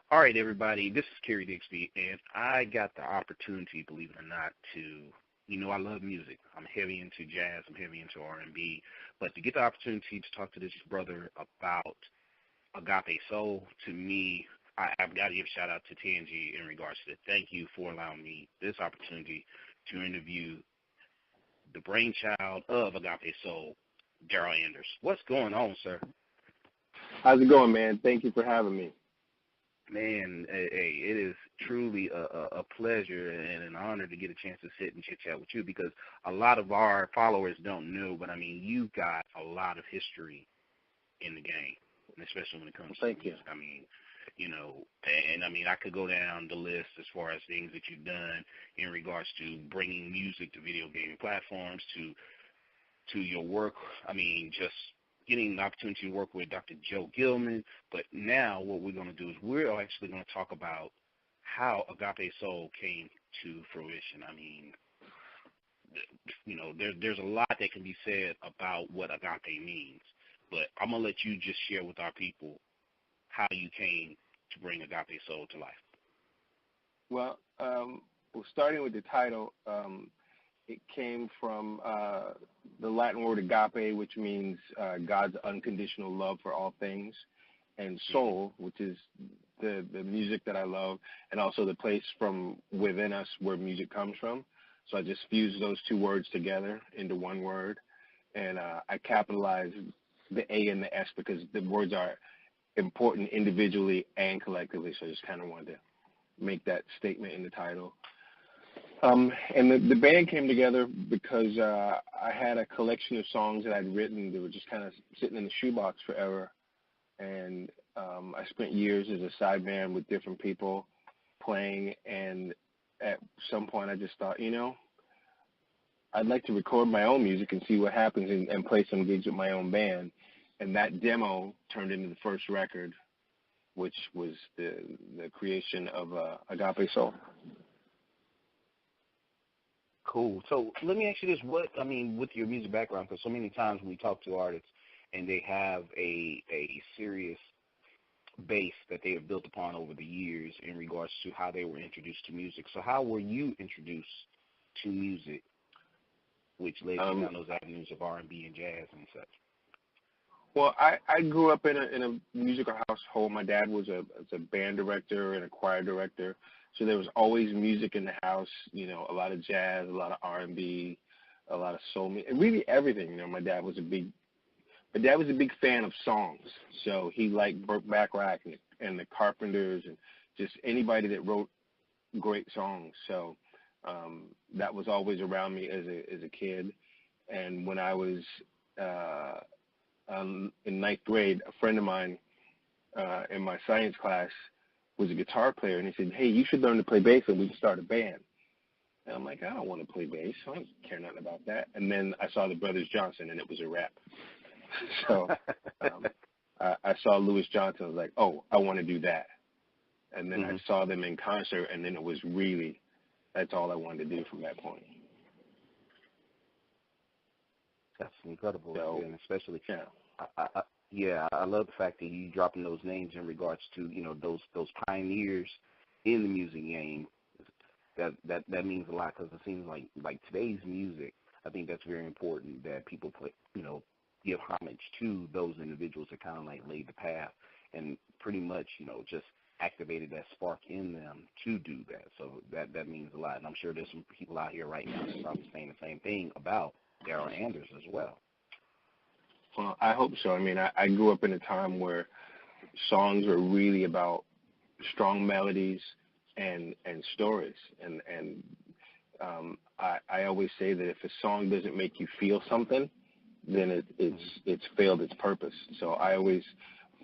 All right, everybody, this is Kerry Dixby, and I got the opportunity, believe it or not, I love music. I'm heavy into jazz. I'm heavy into R&B. But to get the opportunity to talk to this brother about Agape Soul, to me, I've got to give a shout-out to TNG in regards to it. Thank you for allowing me this opportunity to interview the brainchild of Agape Soul, Darryl Anders. What's going on, sir? How's it going, man? Thank you for having me. Man, hey, it is truly a pleasure and an honor to get a chance to sit and chit-chat with you because a lot of our followers don't know, but, I mean, you've got a lot of history in the game, and especially when it comes to music. I mean, I could go down the list as far as things that you've done in regards to bringing music to video gaming platforms, to your work. I mean, just getting the opportunity to work with Dr. Joe Gilman, but now what we're going to do is we're actually going to talk about how Agape Soul came to fruition. I mean, there's a lot that can be said about what Agape means, but I'm going to let you just share with our people how you came to bring Agape Soul to life. Well, starting with the title, it came from the Latin word agape, which means God's unconditional love for all things, and soul, which is the music that I love, and also the place from within us where music comes from. So I just fused those two words together into one word, and I capitalized the A and the S because the words are important individually and collectively, so I just kind of wanted to make that statement in the title. And the band came together because I had a collection of songs that I'd written that were just kind of sitting in the shoebox forever. And I spent years as a side band with different people playing. And at some point I just thought, I'd like to record my own music and see what happens and play some gigs with my own band. And that demo turned into the first record, which was the creation of Agape Soul. Cool. So let me ask you this: with your music background, because so many times when we talk to artists and they have a serious base that they have built upon over the years in regards to how they were introduced to music. So how were you introduced to music, which led you down those avenues of R&B and jazz and such? Well, I grew up in a musical household. My dad was a band director and a choir director. So there was always music in the house, a lot of jazz, a lot of R&B, a lot of soul music, really everything. My dad was a big fan of songs. So he liked Burt Bacharach and the Carpenters and just anybody that wrote great songs. So that was always around me as a kid. And when I was in ninth grade, a friend of mine in my science class was a guitar player, and he said, hey, you should learn to play bass and we can start a band. And I'm like, I don't want to play bass. I don't care nothing about that. And then I saw the Brothers Johnson, and it was a rap. So I saw Louis Johnson. I was like, oh, I want to do that. And then I saw them in concert, and then it was really, that's all I wanted to do from that point. That's incredible, so, and especially, I love the fact that you dropping those names in regards to those pioneers in the music game. That means a lot because it seems like today's music. I think that's very important that people give homage to those individuals that kind of like laid the path and pretty much just activated that spark in them to do that. So that means a lot, and I'm sure there's some people out here right now that's probably saying the same thing about Darryl Anders as well. Well, I hope so. I mean, I grew up in a time where songs were really about strong melodies and stories. And I always say that if a song doesn't make you feel something, then it's failed its purpose. So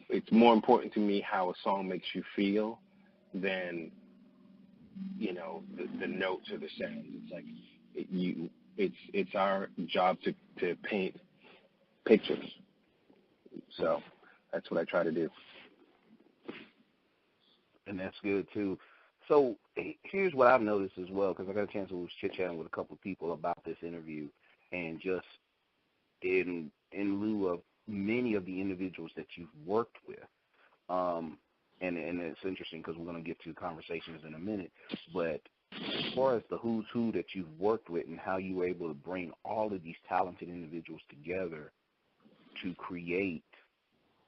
it's more important to me how a song makes you feel than, the notes or the sounds. It's like it's our job to paint pictures. So that's what I try to do. And that's good too. So here's what I've noticed as well, because I got a chance to chit-chatting with a couple of people about this interview, and just in lieu of many of the individuals that you've worked with, and it's interesting because we're going to get to conversations in a minute, but as far as the who's who that you've worked with and how you were able to bring all of these talented individuals together to create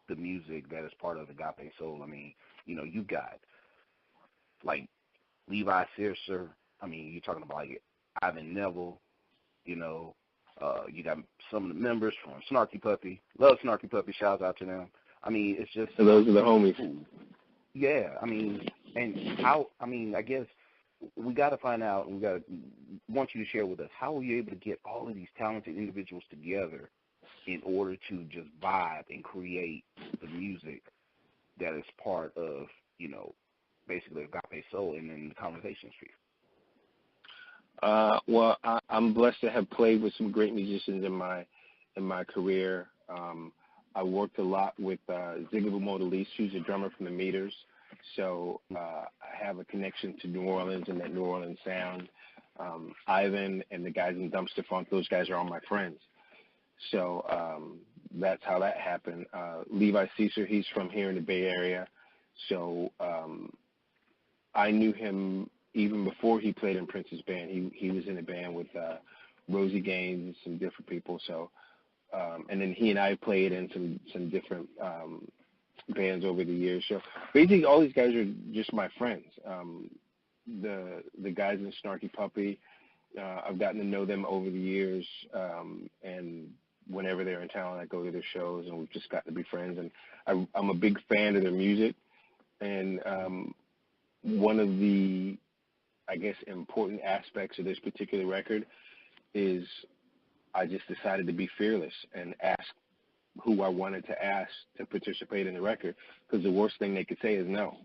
the music that is part of Agape Soul. I mean, you've got like Levi Searcer. I mean, you're talking about like Ivan Neville. You got some of the members from Snarky Puppy. Love Snarky Puppy. Shouts out to them. I mean, it's just. So those are the homies. Yeah, I mean, and how? I mean, I guess we got to find out. Want you to share with us how were you able to get all of these talented individuals together in order to just vibe and create the music that is part of, basically Agape Soul and then the conversation street? Well, I'm blessed to have played with some great musicians in my career. I worked a lot with Zigaboo Modalise, who's a drummer from the Meters. So I have a connection to New Orleans and that New Orleans sound. Ivan and the guys in Dumpster Funk, those guys are all my friends. So that's how that happened. Levi Searcer, he's from here in the Bay Area. So I knew him even before he played in Prince's band. He was in a band with Rosie Gaines and some different people. So and then he and I played in some different bands over the years. So basically all these guys are just my friends. The guys in Snarky Puppy, I've gotten to know them over the years, and whenever they're in town, I go to their shows, and we've just got to be friends. And I'm a big fan of their music, and one of the, I guess, important aspects of this particular record is I just decided to be fearless and ask who I wanted to ask to participate in the record, because the worst thing they could say is no.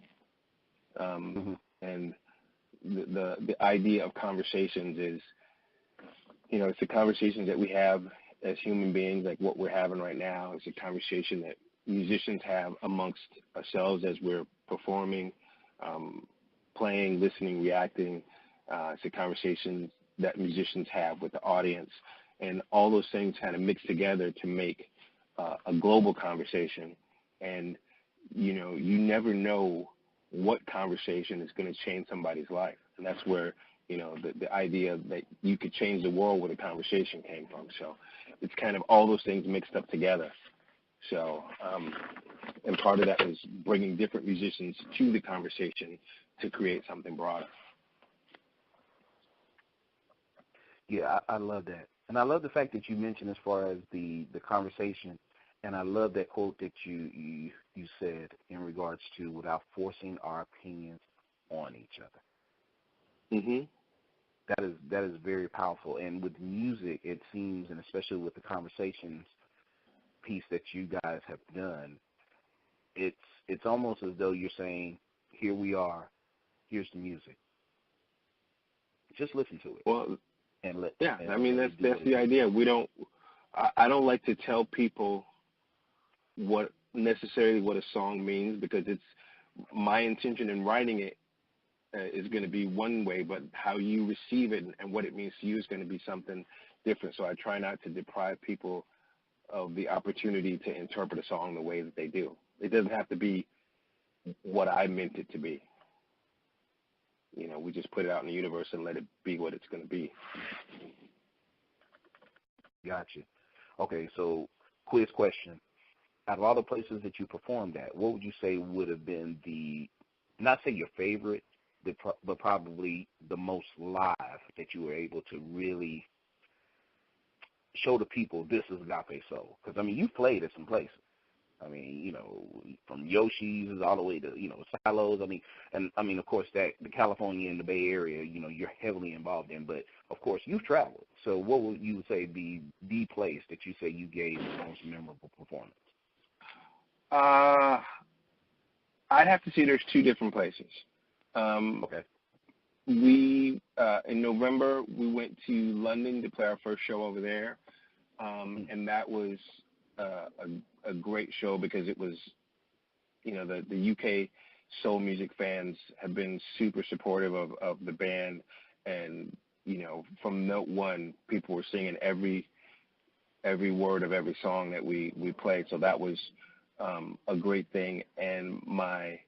And the idea of conversations is, it's the conversations that we have as human beings, like what we're having right now. It's a conversation that musicians have amongst ourselves as we're performing, playing, listening, reacting. It's a conversation that musicians have with the audience. And all those things kind of mix together to make a global conversation. And, you never know what conversation is going to change somebody's life. And that's where, the idea that you could change the world with a conversation came from. So it's kind of all those things mixed up together. So, and part of that was bringing different musicians to the conversation to create something broader. Yeah, I love that. And I love the fact that you mentioned as far as the conversation, and I love that quote that you said in regards to without forcing our opinions on each other. Mm-hmm. That is very powerful. And with music, it seems, and especially with the conversations piece that you guys have done, it's almost as though you're saying, here we are, here's the music. Just listen to it. Well, and let. Yeah, and I mean that's the idea. I don't like to tell people what a song means, because it's my intention in writing it is going to be one way, but how you receive it and what it means to you is going to be something different. So I try not to deprive people of the opportunity to interpret a song the way that they do. It doesn't have to be what I meant it to be. We just put it out in the universe and let it be what it's going to be. Gotcha. Okay, so quiz question. Out of all the places that you performed at, what would you say would have been not say your favorite, but probably the most live that you were able to really show the people this is Agape Soul? Because, I mean, you've played at some places. I mean, from Yoshi's all the way to, Silos. I mean, of course, that the California and the Bay Area, you're heavily involved in. But, of course, you've traveled. So what would you say be the place that you say you gave the most memorable performance? I'd have to say there's two different places. Okay. We, in November, we went to London to play our first show over there. And that was a great show because it was, the UK soul music fans have been super supportive of the band, and from note one, people were singing every word of every song that we played. So that was a great thing. And my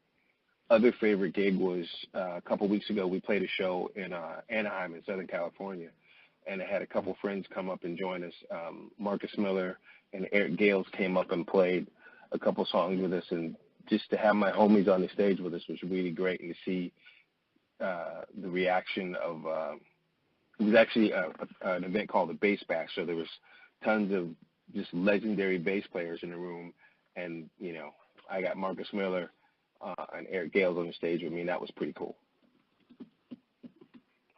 other favorite gig was a couple weeks ago. We played a show in Anaheim in Southern California, and I had a couple friends come up and join us. Marcus Miller and Eric Gales came up and played a couple songs with us, and just to have my homies on the stage with us was really great, and to see the reaction of it was actually an event called the Bass Bash, so there was tons of just legendary bass players in the room, and I got Marcus Miller and Eric Gales on the stage with me, and that was pretty cool.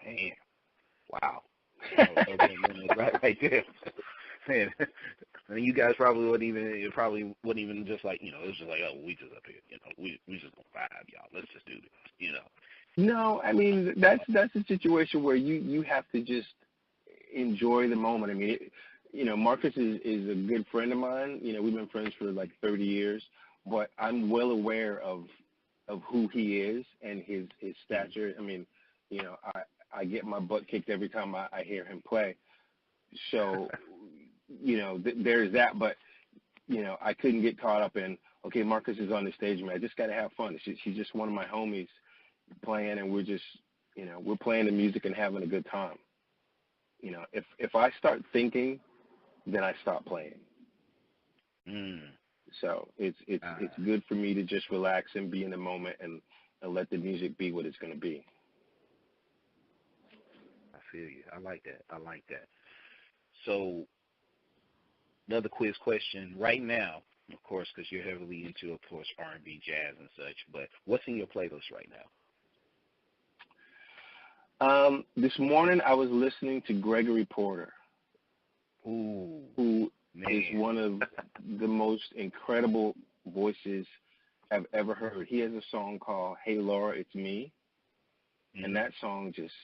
Man, wow. Right there. Man, I mean, you guys probably wouldn't even just like, it was just like, oh, we just up here, we just gonna vibe, y'all. Let's just do this, No, I mean, that's a situation where you have to just enjoy the moment. I mean, Marcus is a good friend of mine. We've been friends for like 30 years, but I'm well aware of who he is and his stature. I mean, I get my butt kicked every time I hear him play. So, there's that, but, I couldn't get caught up in, okay, Marcus is on the stage, man. I just got to have fun. She's just one of my homies playing, and we're just, we're playing the music and having a good time. If I start thinking, then I stop playing. So it's good for me to just relax and be in the moment and let the music be what it's going to be. I feel you. I like that. So another quiz question right now, of course, because you're heavily into, of course, R&B, jazz, and such. But what's in your playlist right now? This morning I was listening to Gregory Porter, who is one of the most incredible voices I've ever heard. He has a song called "Hey Laura, It's Me," and that song just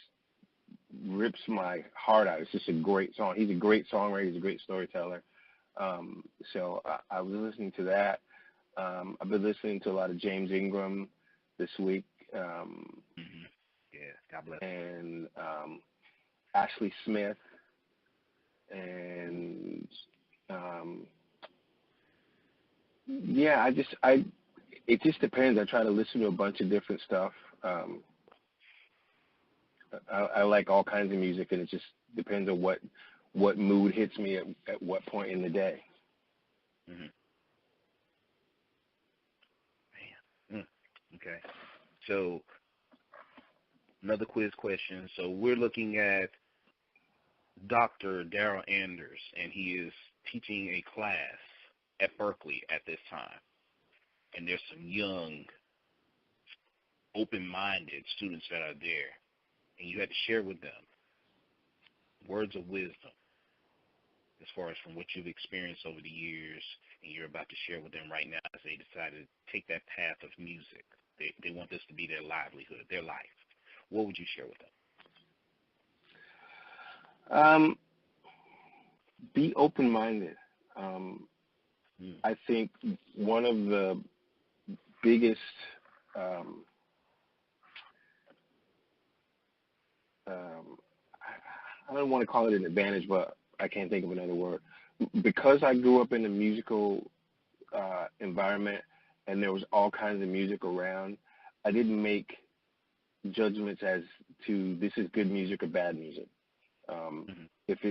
rips my heart out. It's just a great song. He's a great songwriter. He's a great storyteller. So I was listening to that. I've been listening to a lot of James Ingram this week. Yeah, God bless. And Ashley Smith, and it just depends. I try to listen to a bunch of different stuff. I like all kinds of music, and it just depends on what mood hits me at what point in the day. Man. Okay. So another quiz question. So we're looking at Dr. Darryl Anders, and he is teaching a class at Berkeley at this time. And there's some young, open-minded students that are there. And you had to share with them words of wisdom as far as from what you've experienced over the years, and you're about to share with them right now as they decide to take that path of music. They want this to be their livelihood, their life. What would you share with them? Be open-minded. I think one of the biggest I don't want to call it an advantage, but I can't think of another word. Because I grew up in a musical environment and there was all kinds of music around, I didn't make judgments as to this is good music or bad music. If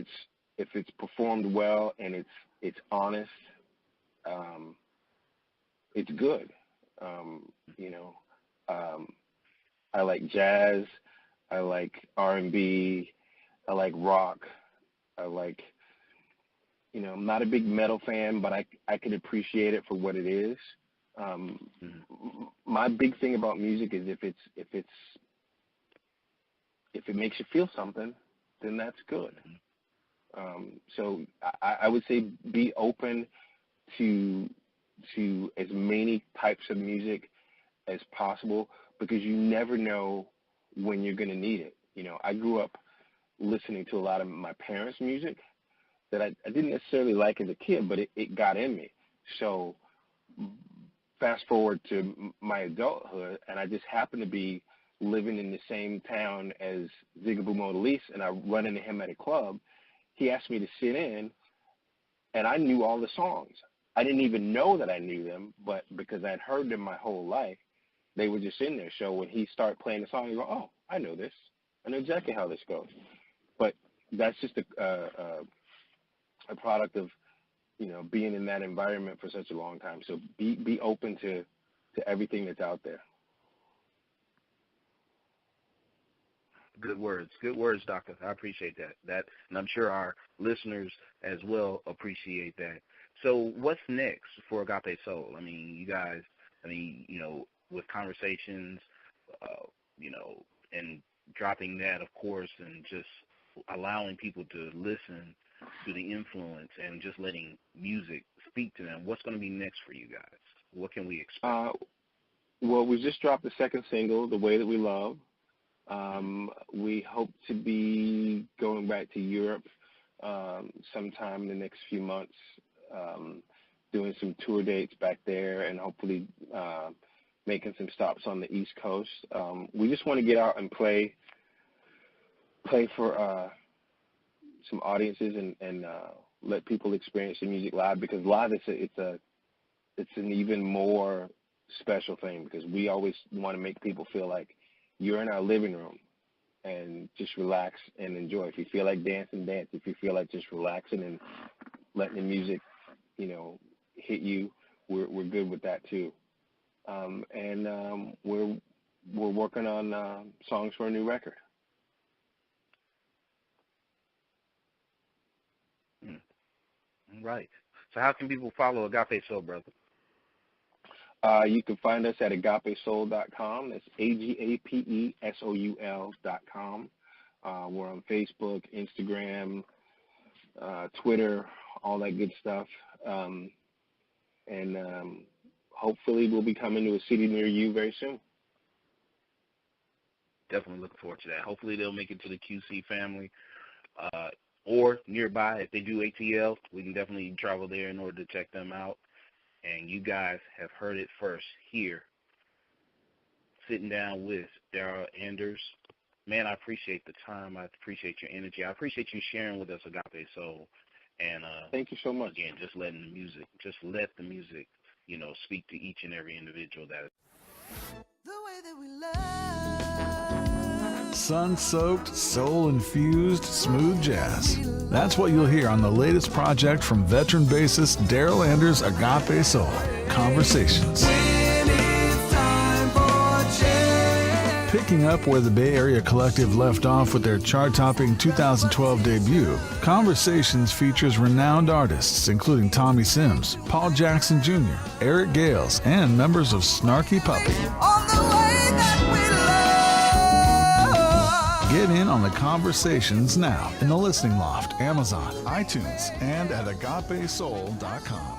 it's performed well and it's honest, it's good. I like jazz, I like R&B, I like rock, I like, I'm not a big metal fan, but I can appreciate it for what it is. My big thing about music is if it makes you feel something, then that's good. So I would say be open to as many types of music as possible, because you never know when you're going to need it. I grew up listening to a lot of my parents' music, that I didn't necessarily like as a kid, but it got in me. So fast forward to my adulthood, and I just happened to be living in the same town as Zigaboo Modalise, and I run into him at a club. He asked me to sit in, and I knew all the songs. I didn't even know that I knew them, but because I'd heard them my whole life, they were just in there. So when he started playing the song, you go, oh, I know this. I know exactly how this goes. But that's just a product of, being in that environment for such a long time. So be open to everything that's out there. Good words, Doctor. I appreciate that, and I'm sure our listeners as well appreciate that. So what's next for Agape Soul? I mean, you guys, with conversations, and dropping that, of course, and just allowing people to listen to the influence and just letting music speak to them. What's going to be next for you guys? What can we expect? Well, we just dropped the second single, The Way That We Love. We hope to be going back to Europe sometime in the next few months, doing some tour dates back there, and hopefully making some stops on the East Coast. We just want to get out and play for some audiences and let people experience the music live, because live it's an even more special thing, because we always want to make people feel like you're in our living room and just relax and enjoy. If you feel like dancing, dance. If you feel like just relaxing and letting the music, hit you, we're good with that too. And we're working on songs for a new record. Right. So how can people follow Agape Soul, brother? You can find us at agapesoul.com. That's AGAPESOUL.com. We're on Facebook, Instagram, Twitter, all that good stuff. And hopefully we'll be coming to a city near you very soon. Definitely looking forward to that. Hopefully they'll make it to the QC family. Or nearby, if they do ATL, we can definitely travel there in order to check them out. And you guys have heard it first here, sitting down with Darryl Anders. Man, I appreciate the time. I appreciate your energy. I appreciate you sharing with us Agape Soul. And thank you so much. Again, just let the music, speak to each and every individual that is. The way that we love. Sun-soaked, soul-infused, smooth jazz. That's what you'll hear on the latest project from veteran bassist Darryl Anders' Agape Soul, Conversations. Picking up where the Bay Area Collective left off with their chart-topping 2012 debut, Conversations features renowned artists including Tommy Sims, Paul Jackson Jr., Eric Gales, and members of Snarky Puppy. Get in on the Conversations now in the Listening Loft, Amazon, iTunes, and at agapesoul.com.